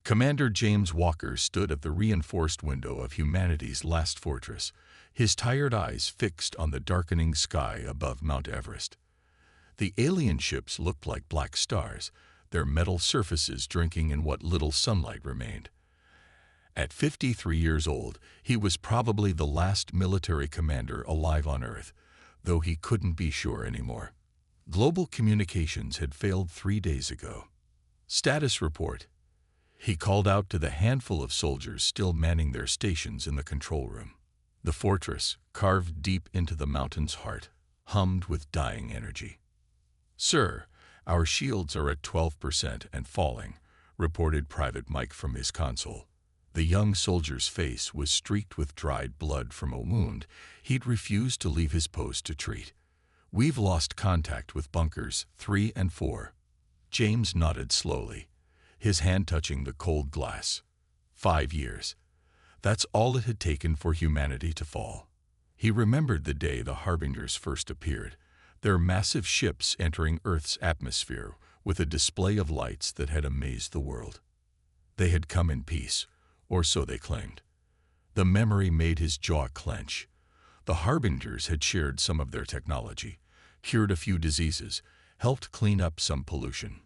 Commander James Walker stood at the reinforced window of humanity's last fortress, his tired eyes fixed on the darkening sky above Mount Everest. The alien ships looked like black stars, their metal surfaces drinking in what little sunlight remained. At 53 years old, he was probably the last military commander alive on Earth, though he couldn't be sure anymore. Global communications had failed 3 days ago. Status report. He called out to the handful of soldiers still manning their stations in the control room. The fortress, carved deep into the mountain's heart, hummed with dying energy. "Sir, our shields are at 12% and falling," reported Private Mike from his console. The young soldier's face was streaked with dried blood from a wound he'd refused to leave his post to treat. "We've lost contact with bunkers 3 and 4. James nodded slowly, his hand touching the cold glass. 5 years. That's all it had taken for humanity to fall. He remembered the day the Harbingers first appeared, their massive ships entering Earth's atmosphere with a display of lights that had amazed the world. They had come in peace, or so they claimed. The memory made his jaw clench. The Harbingers had shared some of their technology, cured a few diseases, helped clean up some pollution.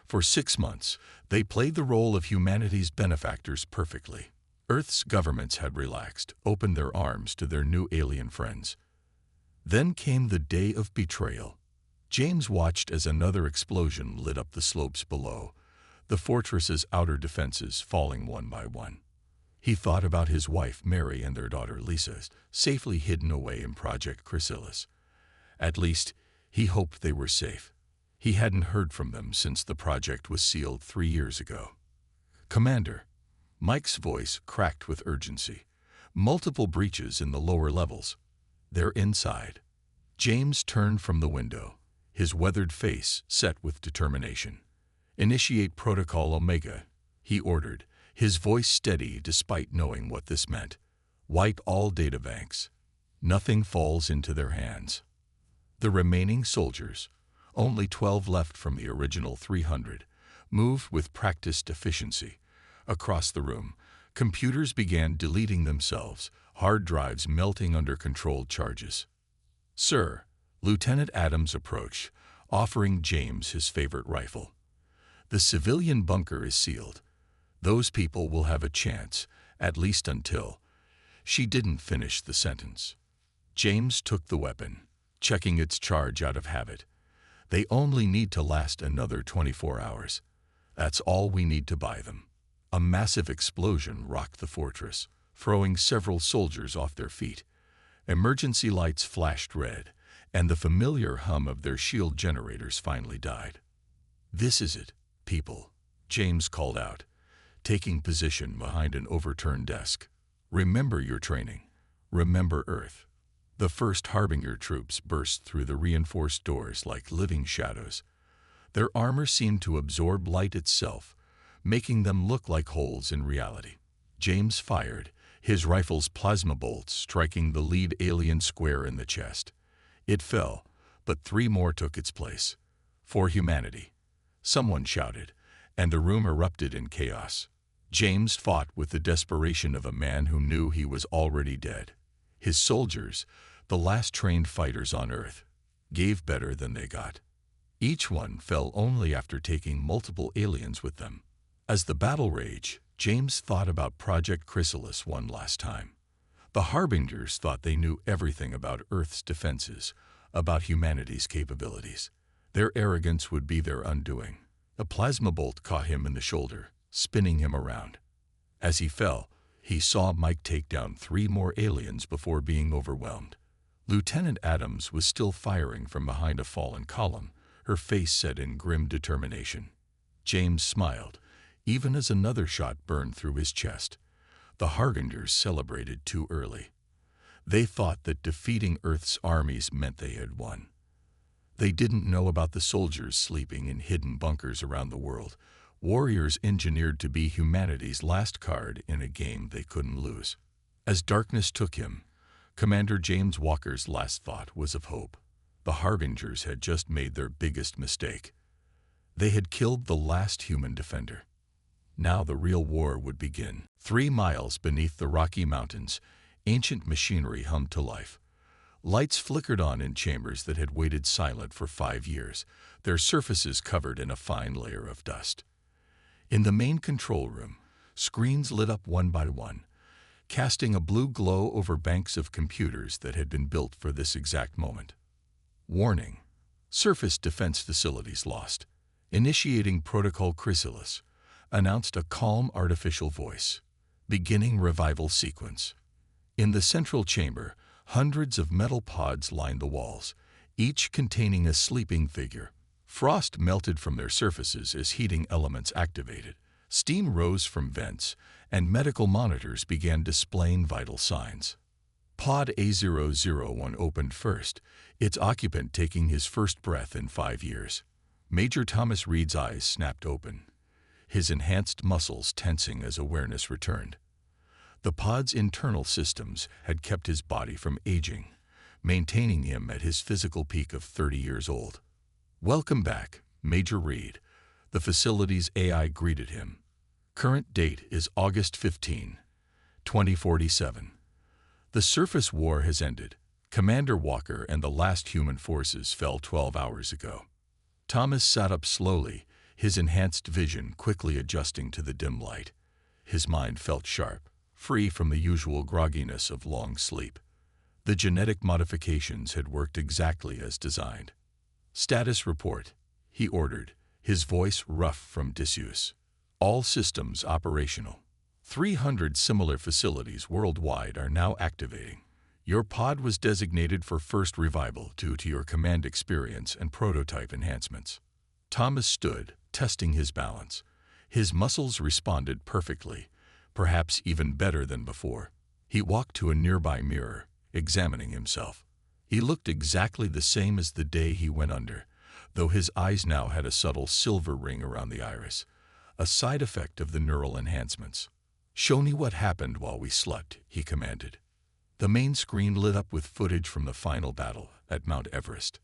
For 6 months, they played the role of humanity's benefactors perfectly. Earth's governments had relaxed, opened their arms to their new alien friends. Then came the day of betrayal. James watched as another explosion lit up the slopes below, the fortress's outer defenses falling one by one. He thought about his wife Mary and their daughter Lisa, safely hidden away in Project Chrysalis. At least, he hoped they were safe. He hadn't heard from them since the project was sealed 3 years ago. "Commander," Mike's voice cracked with urgency. "Multiple breaches in the lower levels. They're inside." James turned from the window, his weathered face set with determination. "Initiate Protocol Omega," he ordered, his voice steady despite knowing what this meant. "Wipe all databanks. Nothing falls into their hands." The remaining soldiers, only 12 left from the original 300, moved with practiced efficiency. Across the room, computers began deleting themselves, hard drives melting under controlled charges. "Sir," Lieutenant Adams approached, offering James his favorite rifle. "The civilian bunker is sealed. Those people will have a chance, at least until—" She didn't finish the sentence. James took the weapon, checking its charge out of habit. "They only need to last another 24 hours. That's all we need to buy them." A massive explosion rocked the fortress, throwing several soldiers off their feet. Emergency lights flashed red, and the familiar hum of their shield generators finally died. "This is it, people," James called out, taking position behind an overturned desk. "Remember your training. Remember Earth." The first Harbinger troops burst through the reinforced doors like living shadows. Their armor seemed to absorb light itself, making them look like holes in reality. James fired, his rifle's plasma bolts striking the lead alien square in the chest. It fell, but 3 more took its place. "For humanity," someone shouted, and the room erupted in chaos. James fought with the desperation of a man who knew he was already dead. His soldiers, the last trained fighters on Earth, gave better than they got. Each one fell only after taking multiple aliens with them. As the battle raged, James thought about Project Chrysalis one last time. The Harbingers thought they knew everything about Earth's defenses, about humanity's capabilities. Their arrogance would be their undoing. A plasma bolt caught him in the shoulder, spinning him around. As he fell, he saw Mike take down 3 more aliens before being overwhelmed. Lieutenant Adams was still firing from behind a fallen column, her face set in grim determination. James smiled, even as another shot burned through his chest. The Harbingers celebrated too early. They thought that defeating Earth's armies meant they had won. They didn't know about the soldiers sleeping in hidden bunkers around the world, warriors engineered to be humanity's last card in a game they couldn't lose. As darkness took him, Commander James Walker's last thought was of hope. The Harbingers had just made their biggest mistake. They had killed the last human defender. Now the real war would begin. 3 miles beneath the Rocky Mountains, ancient machinery hummed to life. Lights flickered on in chambers that had waited silent for 5 years, their surfaces covered in a fine layer of dust. In the main control room, screens lit up one by one, casting a blue glow over banks of computers that had been built for this exact moment. Warning: surface defense facilities lost. Initiating Protocol Chrysalis, announced a calm artificial voice. Beginning revival sequence. In the central chamber, hundreds of metal pods lined the walls, each containing a sleeping figure. Frost melted from their surfaces as heating elements activated. Steam rose from vents, and medical monitors began displaying vital signs. Pod A001 opened first, its occupant taking his first breath in 5 years. Major Thomas Reed's eyes snapped open, his enhanced muscles tensing as awareness returned. The pod's internal systems had kept his body from aging, maintaining him at his physical peak of 30 years old. "Welcome back, Major Reed," the facility's AI greeted him. "Current date is August 15, 2047. The surface war has ended. Commander Walker and the last human forces fell 12 hours ago." Thomas sat up slowly, his enhanced vision quickly adjusting to the dim light. His mind felt sharp, free from the usual grogginess of long sleep. The genetic modifications had worked exactly as designed. "Status report," he ordered, his voice rough from disuse. "All systems operational. 300 similar facilities worldwide are now activating. Your pod was designated for first revival due to your command experience and prototype enhancements." Thomas stood, testing his balance. His muscles responded perfectly, perhaps even better than before. He walked to a nearby mirror, examining himself. He looked exactly the same as the day he went under, though his eyes now had a subtle silver ring around the iris, a side effect of the neural enhancements. "Show me what happened while we slept," he commanded. The main screen lit up with footage from the final battle at Mount Everest.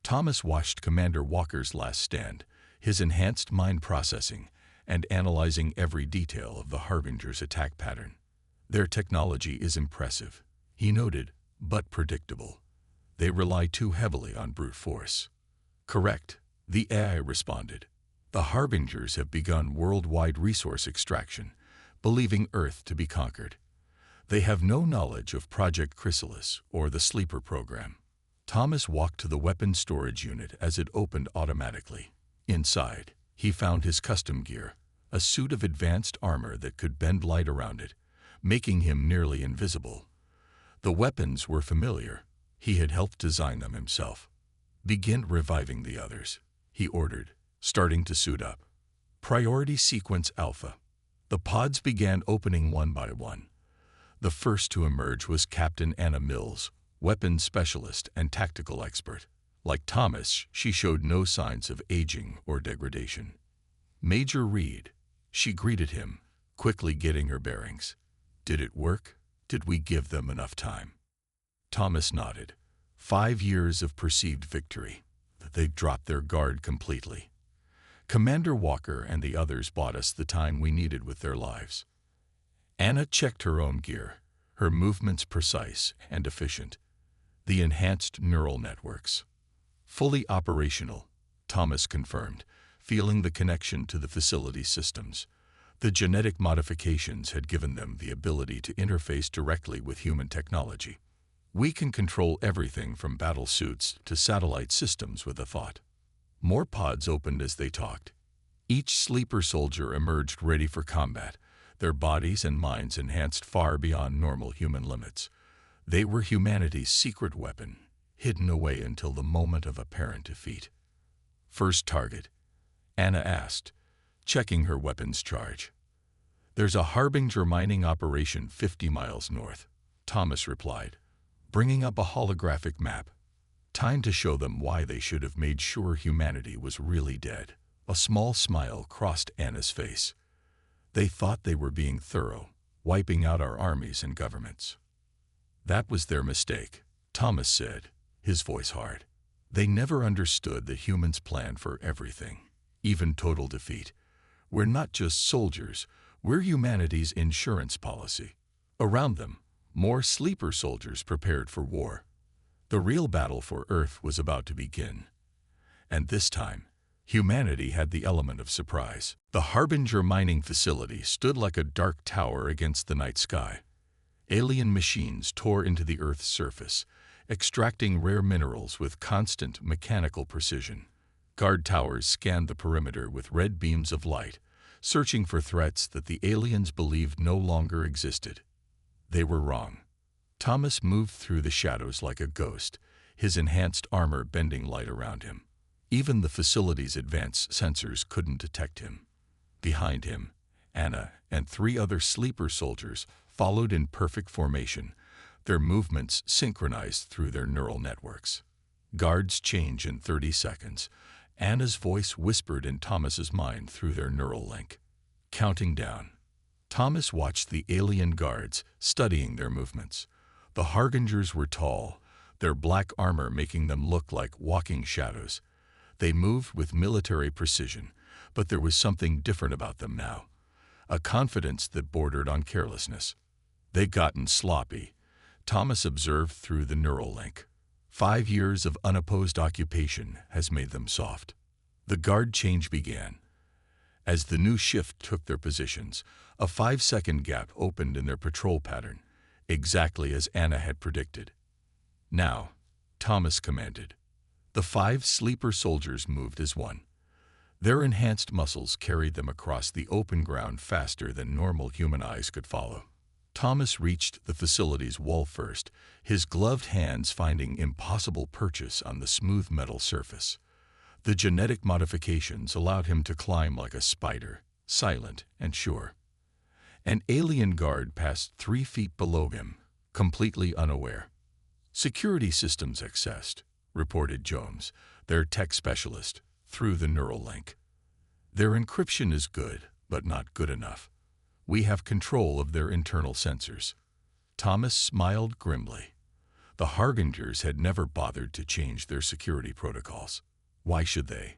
Thomas watched Commander Walker's last stand, his enhanced mind processing and analyzing every detail of the Harbinger's attack pattern. "Their technology is impressive," he noted, "but predictable. They rely too heavily on brute force." "Correct," the AI responded. "The Harbingers have begun worldwide resource extraction, believing Earth to be conquered. They have no knowledge of Project Chrysalis or the Sleeper program." Thomas walked to the weapons storage unit as it opened automatically. Inside, he found his custom gear, a suit of advanced armor that could bend light around it, making him nearly invisible. The weapons were familiar. He had helped design them himself. "Begin reviving the others," he ordered, starting to suit up. Priority Sequence Alpha. The pods began opening one by one. The first to emerge was Captain Anna Mills, weapons specialist and tactical expert. Like Thomas, she showed no signs of aging or degradation. "Major Reed," she greeted him, quickly getting her bearings. "Did it work? Did we give them enough time?" Thomas nodded. 5 years of perceived victory. They've dropped their guard completely. Commander Walker and the others bought us the time we needed with their lives. Anna checked her own gear, her movements precise and efficient. The enhanced neural networks. "Fully operational," Thomas confirmed, feeling the connection to the facility systems. The genetic modifications had given them the ability to interface directly with human technology. "We can control everything from battle suits to satellite systems with a thought." More pods opened as they talked. Each sleeper soldier emerged ready for combat, their bodies and minds enhanced far beyond normal human limits. They were humanity's secret weapon, hidden away until the moment of apparent defeat. "First target?" Anna asked, checking her weapons charge. "There's a Harbinger mining operation 50 miles north," Thomas replied, bringing up a holographic map. Time to show them why they should have made sure humanity was really dead. A small smile crossed Anna's face. They thought they were being thorough, wiping out our armies and governments. "That was their mistake," Thomas said, his voice hard. "They never understood that humans plan for everything, even total defeat. We're not just soldiers, we're humanity's insurance policy. Around them, more sleeper soldiers prepared for war. The real battle for Earth was about to begin. And this time, humanity had the element of surprise. The Harbinger mining facility stood like a dark tower against the night sky. Alien machines tore into the Earth's surface, extracting rare minerals with constant mechanical precision. Guard towers scanned the perimeter with red beams of light, searching for threats that the aliens believed no longer existed. They were wrong. Thomas moved through the shadows like a ghost, his enhanced armor bending light around him. Even the facility's advanced sensors couldn't detect him. Behind him, Anna and 3 other sleeper soldiers followed in perfect formation, their movements synchronized through their neural networks. Guards change in 30 seconds. Anna's voice whispered in Thomas's mind through their neural link. Counting down. Thomas watched the alien guards, studying their movements. The Harbingers were tall, their black armor making them look like walking shadows. They moved with military precision, but there was something different about them now. A confidence that bordered on carelessness. They'd gotten sloppy, Thomas observed through the neural link. 5 years of unopposed occupation has made them soft. The guard change began. As the new shift took their positions, a 5-second gap opened in their patrol pattern, exactly as Anna had predicted. Now, Thomas commanded. The 5 sleeper soldiers moved as one. Their enhanced muscles carried them across the open ground faster than normal human eyes could follow. Thomas reached the facility's wall first, his gloved hands finding impossible purchase on the smooth metal surface. The genetic modifications allowed him to climb like a spider, silent and sure. An alien guard passed 3 feet below him, completely unaware. "Security systems accessed," reported Jones, their tech specialist, through the neural link. "Their encryption is good, but not good enough. We have control of their internal sensors." Thomas smiled grimly. The Harbingers had never bothered to change their security protocols. Why should they?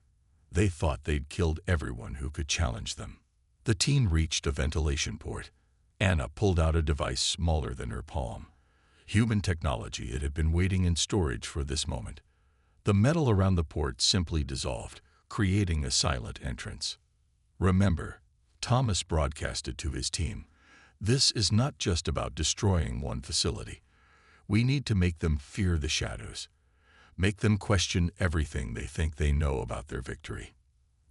They thought they'd killed everyone who could challenge them. The team reached a ventilation port. Anna pulled out a device smaller than her palm. Human technology, it had been waiting in storage for this moment. The metal around the port simply dissolved, creating a silent entrance. "Remember," Thomas broadcasted to his team, "this is not just about destroying one facility. We need to make them fear the shadows. Make them question everything they think they know about their victory."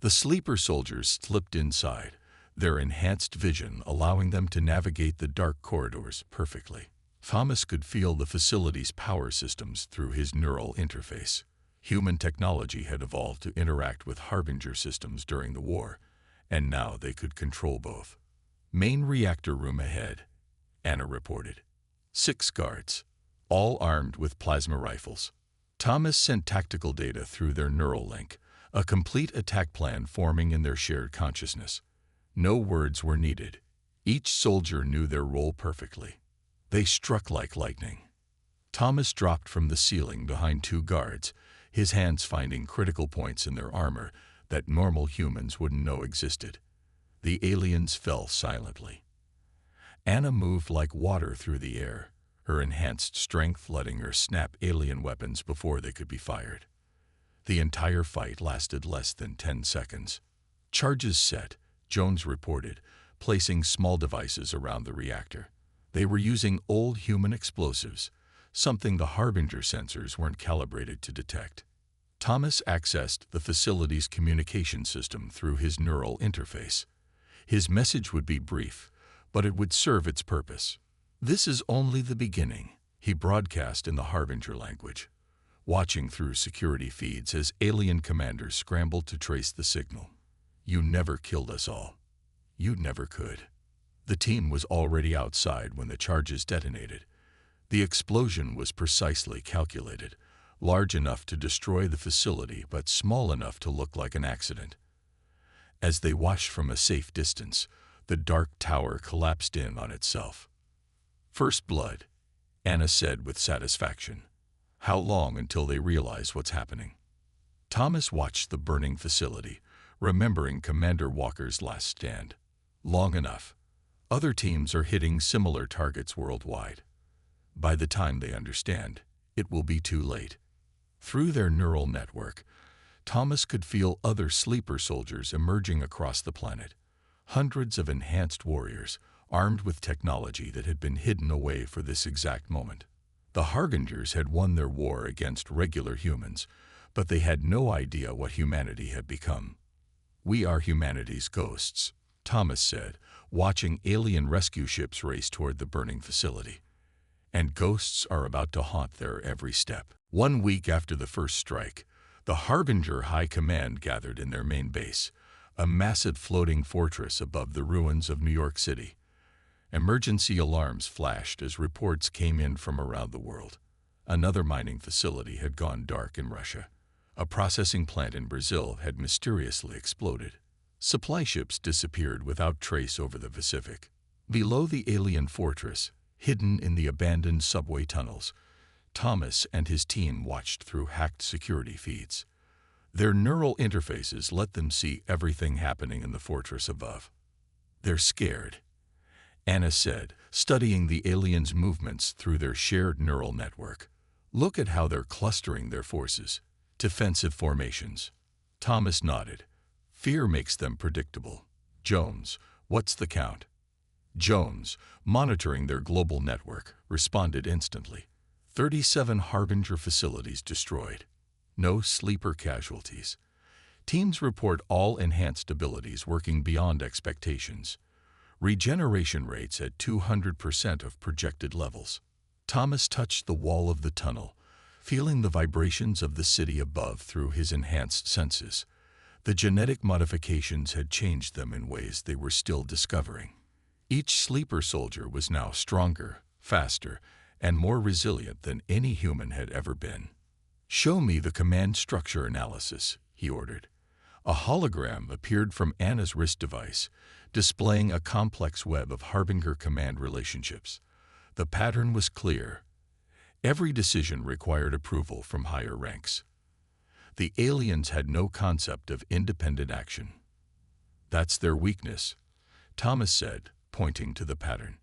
The sleeper soldiers slipped inside, their enhanced vision allowing them to navigate the dark corridors perfectly. Thomas could feel the facility's power systems through his neural interface. Human technology had evolved to interact with Harbinger systems during the war, and now they could control both. "Main reactor room ahead," Anna reported. 6 guards, all armed with plasma rifles. Thomas sent tactical data through their neural link, a complete attack plan forming in their shared consciousness. No words were needed. Each soldier knew their role perfectly. They struck like lightning. Thomas dropped from the ceiling behind 2 guards, his hands finding critical points in their armor that normal humans wouldn't know existed. The aliens fell silently. Anna moved like water through the air, her enhanced strength letting her snap alien weapons before they could be fired. The entire fight lasted less than 10 seconds. "Charges set," Jones reported, placing small devices around the reactor. They were using old human explosives, something the Harbinger sensors weren't calibrated to detect. Thomas accessed the facility's communication system through his neural interface. His message would be brief, but it would serve its purpose. "This is only the beginning," he broadcast in the Harbinger language, watching through security feeds as alien commanders scrambled to trace the signal. "You never killed us all. You never could." The team was already outside when the charges detonated. The explosion was precisely calculated, large enough to destroy the facility but small enough to look like an accident. As they watched from a safe distance, the dark tower collapsed in on itself. "First blood," Anna said with satisfaction. "How long until they realize what's happening?" Thomas watched the burning facility, remembering Commander Walker's last stand. Long enough. Other teams are hitting similar targets worldwide. By the time they understand, it will be too late. Through their neural network, Thomas could feel other sleeper soldiers emerging across the planet. Hundreds of enhanced warriors, armed with technology that had been hidden away for this exact moment. The Harbingers had won their war against regular humans, but they had no idea what humanity had become. "We are humanity's ghosts," Thomas said, watching alien rescue ships race toward the burning facility. And ghosts are about to haunt their every step. 1 week after the first strike, the Harbinger High Command gathered in their main base, a massive floating fortress above the ruins of New York City. Emergency alarms flashed as reports came in from around the world. Another mining facility had gone dark in Russia. A processing plant in Brazil had mysteriously exploded. Supply ships disappeared without trace over the Pacific. Below the alien fortress, hidden in the abandoned subway tunnels, Thomas and his team watched through hacked security feeds. Their neural interfaces let them see everything happening in the fortress above. "They're scared," Anna said, studying the aliens' movements through their shared neural network. "Look at how they're clustering their forces. Defensive formations." Thomas nodded. "Fear makes them predictable." "Jones, what's the count?" Jones, monitoring their global network, responded instantly. 37 Harbinger facilities destroyed. No sleeper casualties. Teams report all enhanced abilities working beyond expectations. Regeneration rates at 200% of projected levels. Thomas touched the wall of the tunnel, feeling the vibrations of the city above through his enhanced senses. The genetic modifications had changed them in ways they were still discovering. Each sleeper soldier was now stronger, faster, and more resilient than any human had ever been. "Show me the command structure analysis," he ordered. A hologram appeared from Anna's wrist device, displaying a complex web of Harbinger command relationships. The pattern was clear. Every decision required approval from higher ranks. The aliens had no concept of independent action. "That's their weakness," Thomas said, pointing to the pattern.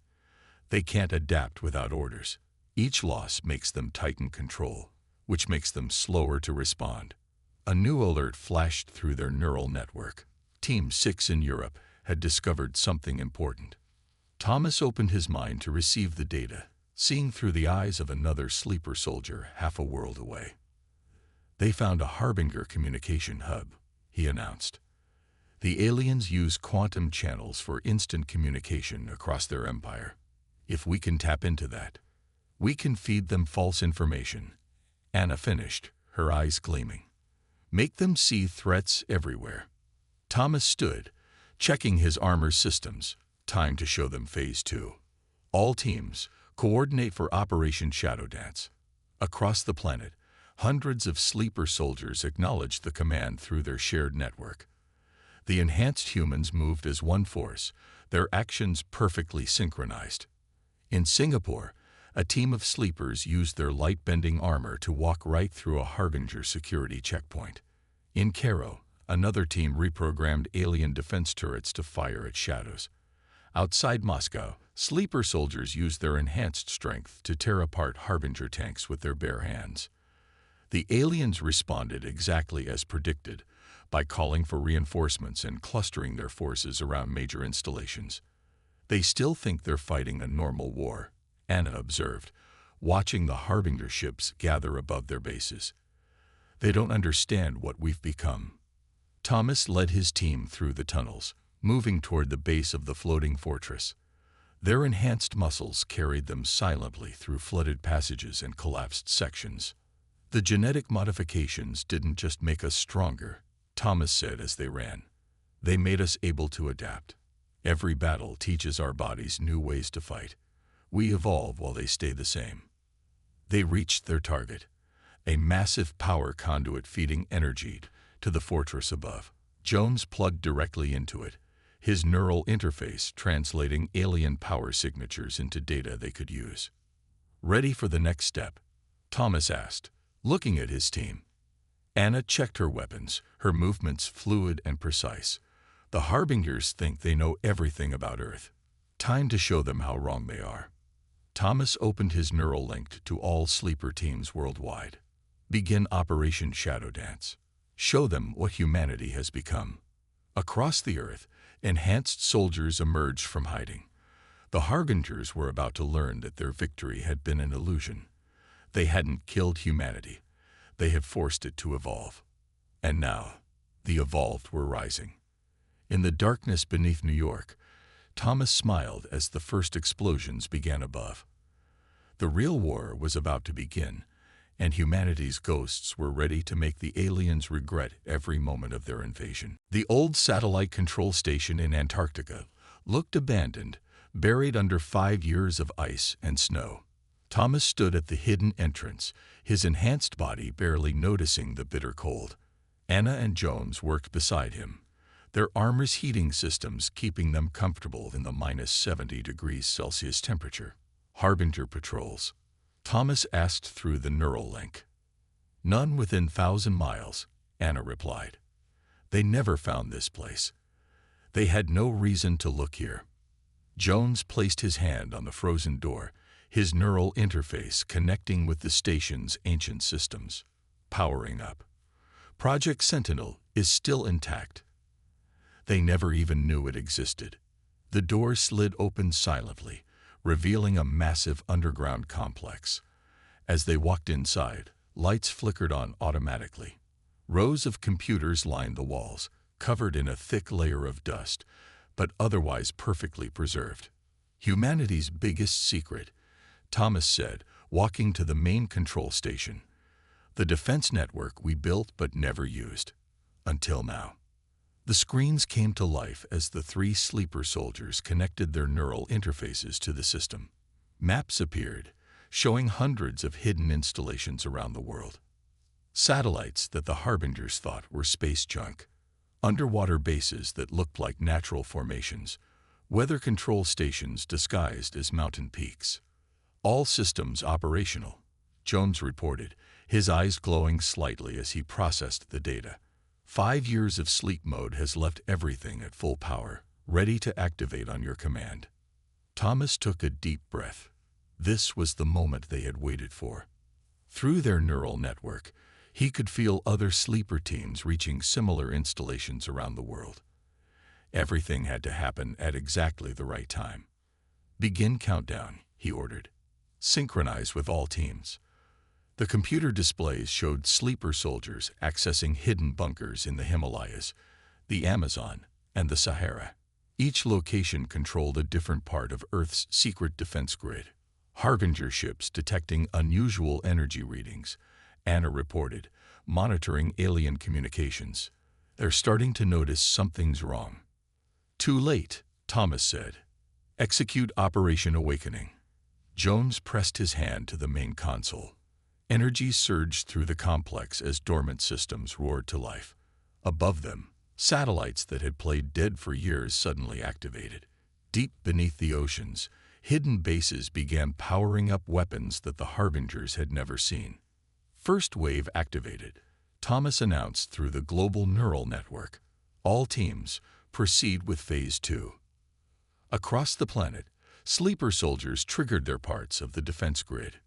"They can't adapt without orders. Each loss makes them tighten control, which makes them slower to respond." A new alert flashed through their neural network. Team 6 in Europe had discovered something important. Thomas opened his mind to receive the data, seeing through the eyes of another sleeper soldier half a world away. "They found a Harbinger communication hub," he announced. "The aliens use quantum channels for instant communication across their empire. If we can tap into that, we can feed them false information." Anna finished, her eyes gleaming. "Make them see threats everywhere." Thomas stood, checking his armor systems. Time to show them Phase 2. "All teams, coordinate for Operation Shadow Dance." Across the planet, hundreds of sleeper soldiers acknowledged the command through their shared network. The enhanced humans moved as one force, their actions perfectly synchronized. In Singapore, a team of sleepers used their light-bending armor to walk right through a Harbinger security checkpoint. In Cairo, another team reprogrammed alien defense turrets to fire at shadows. Outside Moscow, sleeper soldiers used their enhanced strength to tear apart Harbinger tanks with their bare hands. The aliens responded exactly as predicted, by calling for reinforcements and clustering their forces around major installations. "They still think they're fighting a normal war," Anna observed, watching the Harbinger ships gather above their bases. "They don't understand what we've become." Thomas led his team through the tunnels, moving toward the base of the floating fortress. Their enhanced muscles carried them silently through flooded passages and collapsed sections. "The genetic modifications didn't just make us stronger," Thomas said as they ran. "They made us able to adapt. Every battle teaches our bodies new ways to fight. We evolve while they stay the same." They reached their target, a massive power conduit feeding energy to the fortress above. Jones plugged directly into it, his neural interface translating alien power signatures into data they could use. "Ready for the next step?" Thomas asked, looking at his team. Anna checked her weapons, her movements fluid and precise. The Harbingers think they know everything about Earth. Time to show them how wrong they are. Thomas opened his neural link to all sleeper teams worldwide. Begin Operation Shadow Dance. Show them what humanity has become. Across the Earth, enhanced soldiers emerged from hiding. The Harbingers were about to learn that their victory had been an illusion. They hadn't killed humanity. They had forced it to evolve. And now, the evolved were rising. In the darkness beneath New York, Thomas smiled as the first explosions began above. The real war was about to begin, and humanity's ghosts were ready to make the aliens regret every moment of their invasion. The old satellite control station in Antarctica looked abandoned, buried under 5 years of ice and snow. Thomas stood at the hidden entrance, his enhanced body barely noticing the bitter cold. Anna and Jones worked beside him, their armor's heating systems keeping them comfortable in the -70°C temperature. Harbinger patrols. Thomas asked through the neural link. None within 1,000 miles, Anna replied. They never found this place. They had no reason to look here. Jones placed his hand on the frozen door, his neural interface connecting with the station's ancient systems. Powering up. Project Sentinel is still intact. They never even knew it existed. The door slid open silently, revealing a massive underground complex. As they walked inside, lights flickered on automatically. Rows of computers lined the walls, covered in a thick layer of dust, but otherwise perfectly preserved. Humanity's biggest secret, Thomas said, walking to the main control station. The defense network we built but never used. Until now. The screens came to life as the 3 sleeper soldiers connected their neural interfaces to the system. Maps appeared, showing hundreds of hidden installations around the world. Satellites that the Harbingers thought were space junk. Underwater bases that looked like natural formations. Weather control stations disguised as mountain peaks. All systems operational, Jones reported, his eyes glowing slightly as he processed the data. 5 years of sleep mode has left everything at full power, ready to activate on your command. Thomas took a deep breath. This was the moment they had waited for. Through their neural network, he could feel other sleeper teams reaching similar installations around the world. Everything had to happen at exactly the right time. Begin countdown, he ordered. Synchronize with all teams. The computer displays showed sleeper soldiers accessing hidden bunkers in the Himalayas, the Amazon, and the Sahara. Each location controlled a different part of Earth's secret defense grid. Harbinger ships detecting unusual energy readings, Anna reported, monitoring alien communications. They're starting to notice something's wrong. Too late, Thomas said. Execute Operation Awakening. Jones pressed his hand to the main console. Energy surged through the complex as dormant systems roared to life. Above them, satellites that had played dead for years suddenly activated. Deep beneath the oceans, hidden bases began powering up weapons that the Harbingers had never seen. First wave activated, Thomas announced through the global neural network. All teams, proceed with Phase 2. Across the planet, sleeper soldiers triggered their parts of the defense grid.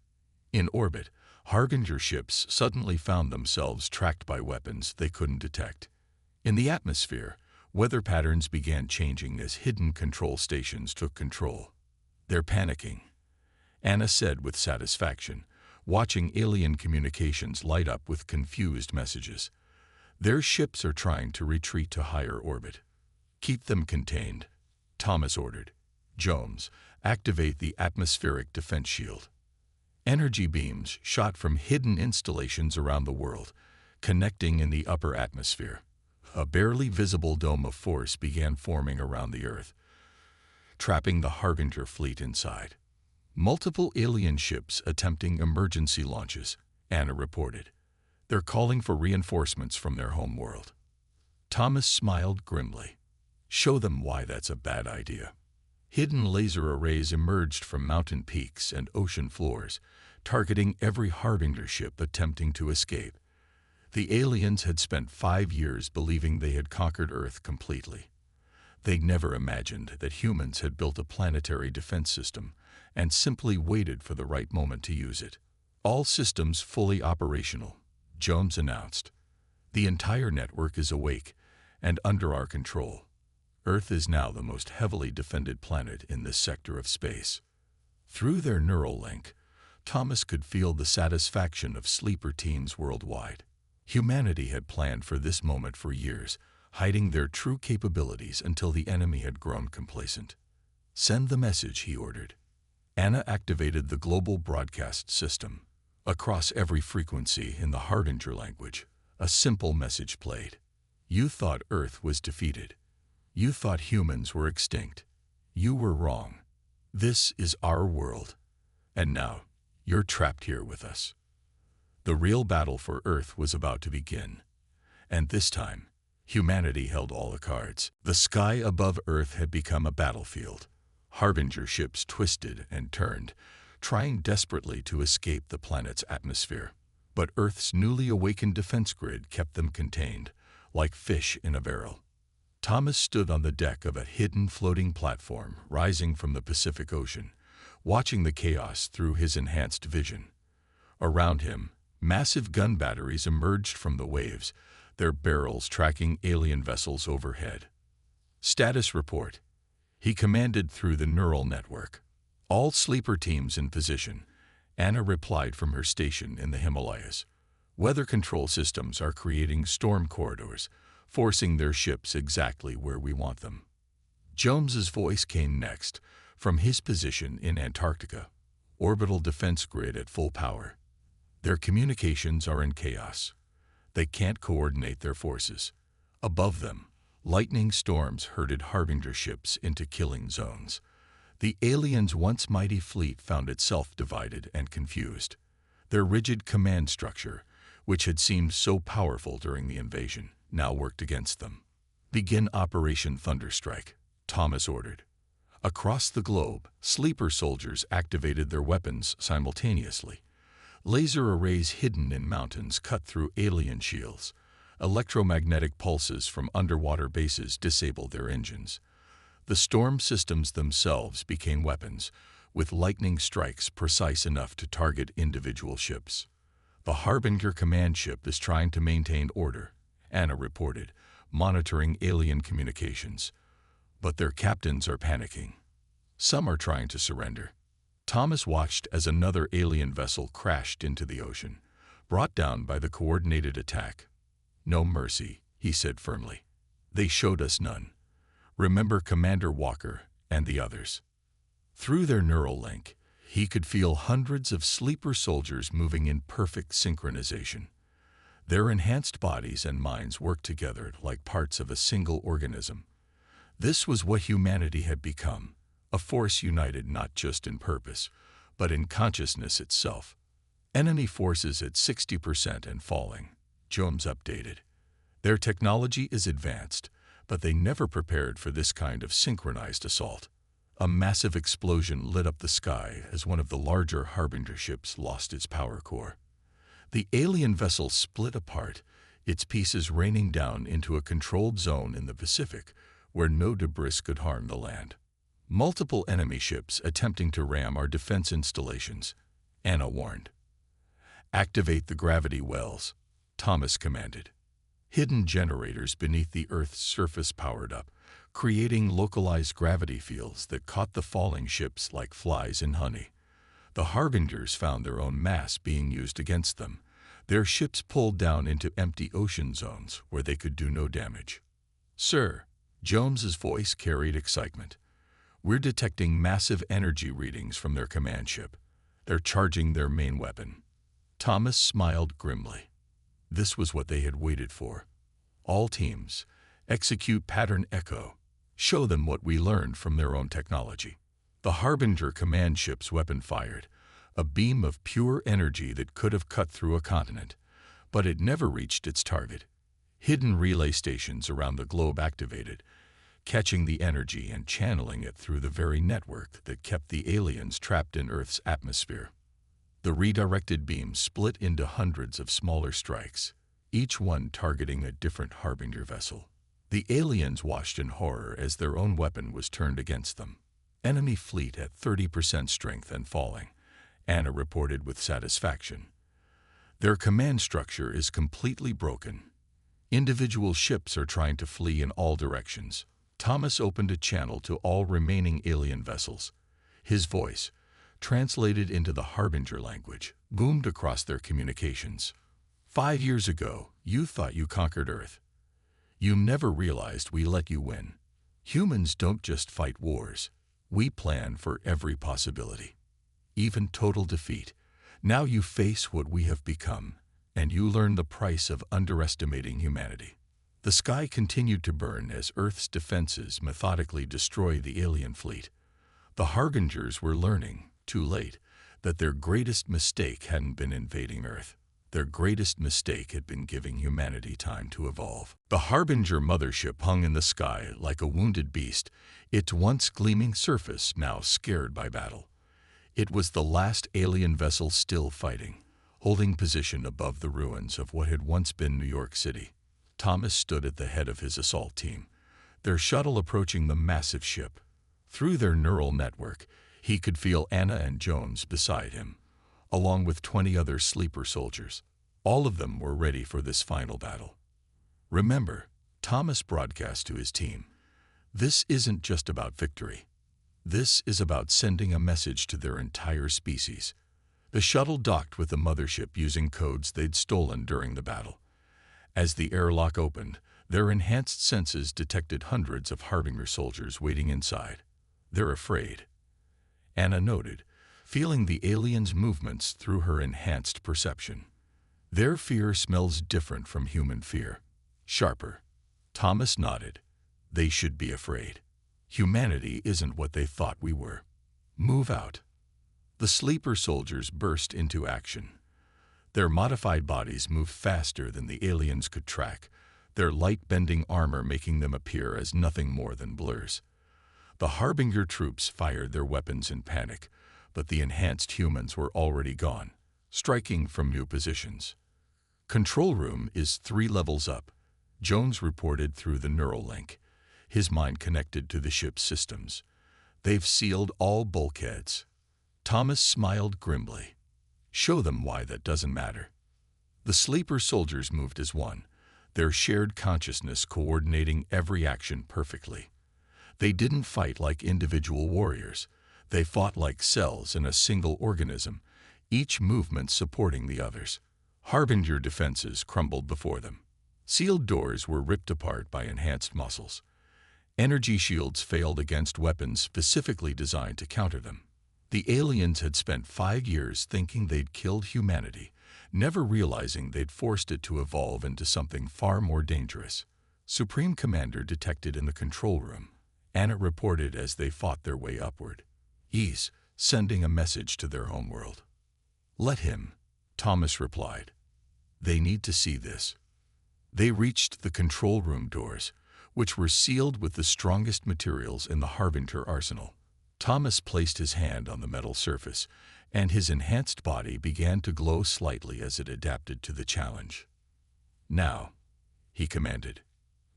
In orbit, Harbinger ships suddenly found themselves tracked by weapons they couldn't detect. In the atmosphere, weather patterns began changing as hidden control stations took control. They're panicking, Anna said with satisfaction, watching alien communications light up with confused messages. Their ships are trying to retreat to higher orbit. Keep them contained, Thomas ordered. Jones, activate the atmospheric defense shield. Energy beams shot from hidden installations around the world, connecting in the upper atmosphere. A barely visible dome of force began forming around the Earth, trapping the Harbinger fleet inside. Multiple alien ships attempting emergency launches, Anna reported. They're calling for reinforcements from their home world. Thomas smiled grimly. Show them why that's a bad idea. Hidden laser arrays emerged from mountain peaks and ocean floors, targeting every Harbinger ship attempting to escape. The aliens had spent 5 years believing they had conquered Earth completely. They never imagined that humans had built a planetary defense system and simply waited for the right moment to use it. All systems fully operational, Jones announced. The entire network is awake and under our control. Earth is now the most heavily defended planet in this sector of space. Through their neural link, Thomas could feel the satisfaction of sleeper teams worldwide. Humanity had planned for this moment for years, hiding their true capabilities until the enemy had grown complacent. Send the message, he ordered. Anna activated the global broadcast system. Across every frequency in the Harbinger language, a simple message played. You thought Earth was defeated. You thought humans were extinct. You were wrong. This is our world. And now, you're trapped here with us. The real battle for Earth was about to begin. And this time, humanity held all the cards. The sky above Earth had become a battlefield. Harbinger ships twisted and turned, trying desperately to escape the planet's atmosphere. But Earth's newly awakened defense grid kept them contained, like fish in a barrel. Thomas stood on the deck of a hidden floating platform rising from the Pacific Ocean, watching the chaos through his enhanced vision. Around him, massive gun batteries emerged from the waves, their barrels tracking alien vessels overhead. Status report, he commanded through the neural network. All sleeper teams in position, Anna replied from her station in the Himalayas. Weather control systems are creating storm corridors, forcing their ships exactly where we want them. Jones's voice came next, from his position in Antarctica, orbital defense grid at full power. Their communications are in chaos. They can't coordinate their forces. Above them, lightning storms herded Harbinger ships into killing zones. The aliens' once mighty fleet found itself divided and confused. Their rigid command structure, which had seemed so powerful during the invasion, now worked against them. Begin Operation Thunderstrike, Thomas ordered. Across the globe, sleeper soldiers activated their weapons simultaneously. Laser arrays hidden in mountains cut through alien shields. Electromagnetic pulses from underwater bases disabled their engines. The storm systems themselves became weapons, with lightning strikes precise enough to target individual ships. The Harbinger command ship is trying to maintain order, Anna reported, monitoring alien communications. But their captains are panicking. Some are trying to surrender. Thomas watched as another alien vessel crashed into the ocean, brought down by the coordinated attack. No mercy, he said firmly. They showed us none. Remember Commander Walker and the others. Through their neural link, he could feel hundreds of sleeper soldiers moving in perfect synchronization. Their enhanced bodies and minds worked together like parts of a single organism. This was what humanity had become, a force united not just in purpose, but in consciousness itself. Enemy forces at 60% and falling, Jones updated. Their technology is advanced, but they never prepared for this kind of synchronized assault. A massive explosion lit up the sky as one of the larger Harbinger ships lost its power core. The alien vessel split apart, its pieces raining down into a controlled zone in the Pacific where no debris could harm the land. Multiple enemy ships attempting to ram our defense installations, Anna warned. Activate the gravity wells, Thomas commanded. Hidden generators beneath the Earth's surface powered up, creating localized gravity fields that caught the falling ships like flies in honey. The Harbingers found their own mass being used against them, their ships pulled down into empty ocean zones where they could do no damage. Sir, Jones's voice carried excitement. We're detecting massive energy readings from their command ship. They're charging their main weapon. Thomas smiled grimly. This was what they had waited for. All teams, execute pattern echo. Show them what we learned from their own technology. The Harbinger command ship's weapon fired, a beam of pure energy that could have cut through a continent, but it never reached its target. Hidden relay stations around the globe activated, catching the energy and channeling it through the very network that kept the aliens trapped in Earth's atmosphere. The redirected beam split into hundreds of smaller strikes, each one targeting a different Harbinger vessel. The aliens watched in horror as their own weapon was turned against them. Enemy fleet at 30% strength and falling, Anna reported with satisfaction. Their command structure is completely broken. Individual ships are trying to flee in all directions. Thomas opened a channel to all remaining alien vessels. His voice, translated into the Harbinger language, boomed across their communications. 5 years ago, you thought you conquered Earth. You never realized we let you win. Humans don't just fight wars. We plan for every possibility, even total defeat. Now you face what we have become, and you learn the price of underestimating humanity. The sky continued to burn as Earth's defenses methodically destroyed the alien fleet. The Harbingers were learning, too late, that their greatest mistake hadn't been invading Earth. Their greatest mistake had been giving humanity time to evolve. The Harbinger mothership hung in the sky like a wounded beast, its once gleaming surface now scared by battle. It was the last alien vessel still fighting, holding position above the ruins of what had once been New York City. Thomas stood at the head of his assault team, their shuttle approaching the massive ship. Through their neural network, he could feel Anna and Jones beside him, along with 20 other sleeper soldiers. All of them were ready for this final battle. Remember, Thomas broadcast to his team, this isn't just about victory. This is about sending a message to their entire species. The shuttle docked with the mothership using codes they'd stolen during the battle. As the airlock opened, their enhanced senses detected hundreds of Harbinger soldiers waiting inside. They're afraid, Anna noted, feeling the aliens' movements through her enhanced perception. Their fear smells different from human fear. Sharper. Thomas nodded. They should be afraid. Humanity isn't what they thought we were. Move out. The sleeper soldiers burst into action. Their modified bodies moved faster than the aliens could track, their light-bending armor making them appear as nothing more than blurs. The Harbinger troops fired their weapons in panic, but the enhanced humans were already gone, striking from new positions. Control room is 3 levels up, Jones reported through the neural link, his mind connected to the ship's systems. They've sealed all bulkheads. Thomas smiled grimly. Show them why that doesn't matter. The sleeper soldiers moved as one, their shared consciousness coordinating every action perfectly. They didn't fight like individual warriors. They fought like cells in a single organism, each movement supporting the others. Harbinger defenses crumbled before them. Sealed doors were ripped apart by enhanced muscles. Energy shields failed against weapons specifically designed to counter them. The aliens had spent 5 years thinking they'd killed humanity, never realizing they'd forced it to evolve into something far more dangerous. Supreme Commander detected in the control room, Anna reported as they fought their way upward. He's sending a message to their homeworld. Let him, Thomas replied. They need to see this. They reached the control room doors, which were sealed with the strongest materials in the Harbinger arsenal. Thomas placed his hand on the metal surface, and his enhanced body began to glow slightly as it adapted to the challenge. Now, he commanded.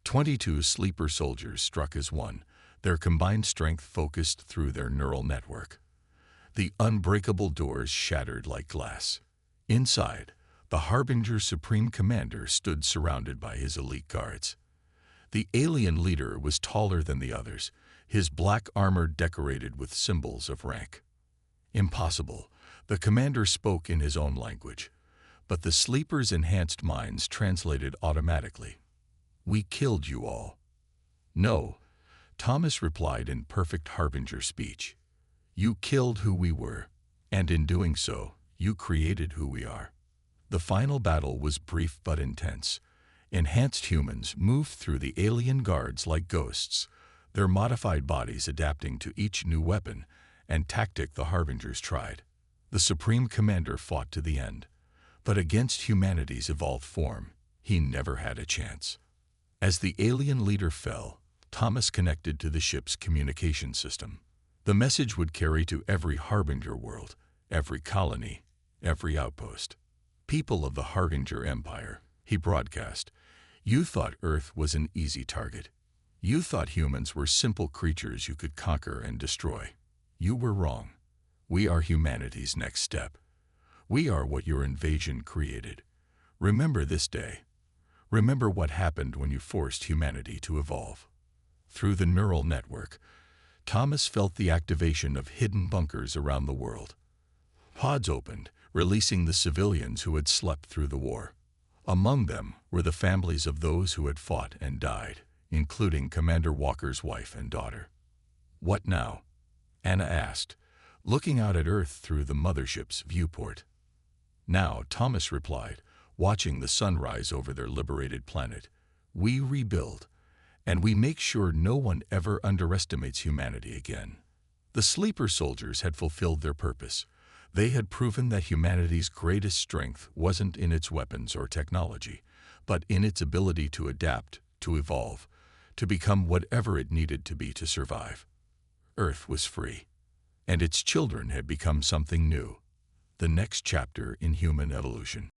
22 sleeper soldiers struck as one, their combined strength focused through their neural network. The unbreakable doors shattered like glass. Inside, the Harbinger Supreme Commander stood surrounded by his elite guards. The alien leader was taller than the others, his black armor decorated with symbols of rank. Impossible, the commander spoke in his own language, but the sleepers' enhanced minds translated automatically. We killed you all. No, Thomas replied in perfect Harbinger speech. You killed who we were, and in doing so, you created who we are. The final battle was brief but intense. Enhanced humans moved through the alien guards like ghosts, their modified bodies adapting to each new weapon and tactic the Harbingers tried. The Supreme Commander fought to the end, but against humanity's evolved form, he never had a chance. As the alien leader fell, Thomas connected to the ship's communication system. The message would carry to every Harbinger world, every colony, every outpost. People of the Harbinger Empire, He broadcast, "You thought Earth was an easy target. You thought humans were simple creatures you could conquer and destroy. You were wrong. We are humanity's next step. We are what your invasion created. Remember this day. Remember what happened when you forced humanity to evolve." Through the neural network, Thomas felt the activation of hidden bunkers around the world. Pods opened, releasing the civilians who had slept through the war. Among them were the families of those who had fought and died, including Commander Walker's wife and daughter. "What now?" Anna asked, looking out at Earth through the mothership's viewport. "Now," Thomas replied, watching the sunrise over their liberated planet, "we rebuild, and we make sure no one ever underestimates humanity again." The sleeper soldiers had fulfilled their purpose. They had proven that humanity's greatest strength wasn't in its weapons or technology, but in its ability to adapt, to evolve, to become whatever it needed to be to survive. Earth was free, and its children had become something new, the next chapter in human evolution.